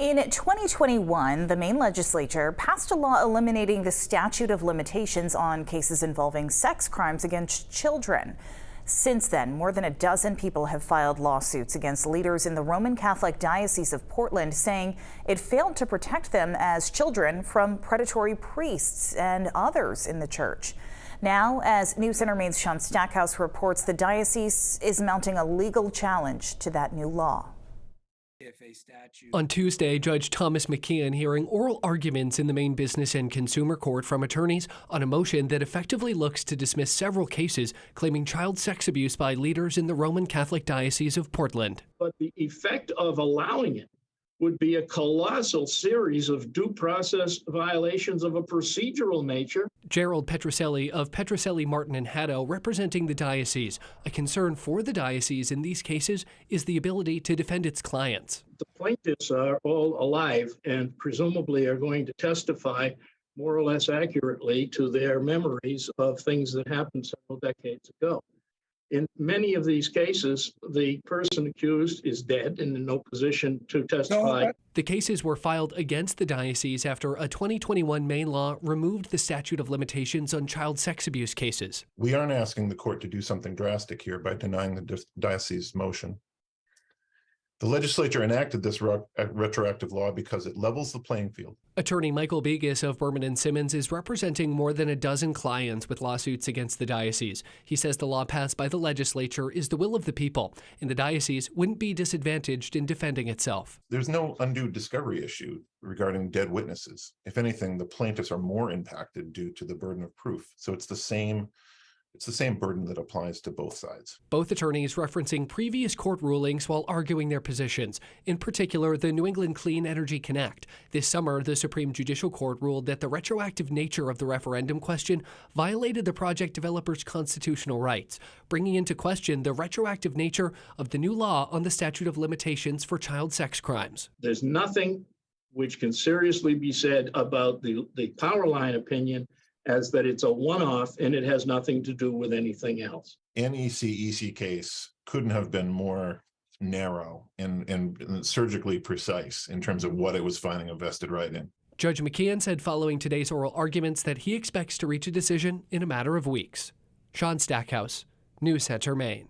In 2021, the Maine legislature passed a law eliminating the statute of limitations on cases involving sex crimes against children. Since then, more than a dozen people have filed lawsuits against leaders in the Roman Catholic Diocese of Portland, saying it failed to protect them as children from predatory priests and others in the church. Now, as News Center Maine's Sean Stackhouse reports, the diocese is mounting a legal challenge to that new law. On Tuesday, Judge Thomas McKeon hearing oral arguments in the Maine Business and Consumer Court from attorneys on a motion that effectively looks to dismiss several cases claiming child sex abuse by leaders in the Roman Catholic Diocese of Portland. But the effect of allowing it would be a colossal series of due process violations of a procedural nature. Gerald Petroselli of Petroselli, Martin and Haddo, representing the diocese. A concern for the diocese in these cases is the ability to defend its clients. The plaintiffs are all alive and presumably are going to testify more or less accurately to their memories of things that happened several decades ago. In many of these cases, the person accused is dead and in no position to testify. The cases were filed against the diocese after a 2021 Maine law removed the statute of limitations on child sex abuse cases. We aren't asking the court to do something drastic here by denying the diocese's motion. The legislature enacted this retroactive law because it levels the playing field. Attorney Michael Begas of Berman and Simmons is representing more than a dozen clients with lawsuits against the diocese. He says the law passed by the legislature is the will of the people, and the diocese wouldn't be disadvantaged in defending itself. There's no undue discovery issue regarding dead witnesses. If anything, the plaintiffs are more impacted due to the burden of proof. So it's the same burden that applies to both sides. Both attorneys referencing previous court rulings while arguing their positions, in particular the New England Clean Energy Connect. This summer, the Supreme Judicial Court ruled that the retroactive nature of the referendum question violated the project developers' constitutional rights, bringing into question the retroactive nature of the new law on the statute of limitations for child sex crimes. There's nothing which can seriously be said about the power line opinion as that it's a one-off and it has nothing to do with anything else. NEC-EC case couldn't have been more narrow and surgically precise in terms of what it was finding a vested right in. Judge McKeon said following today's oral arguments that he expects to reach a decision in a matter of weeks. Sean Stackhouse, News Center, Maine.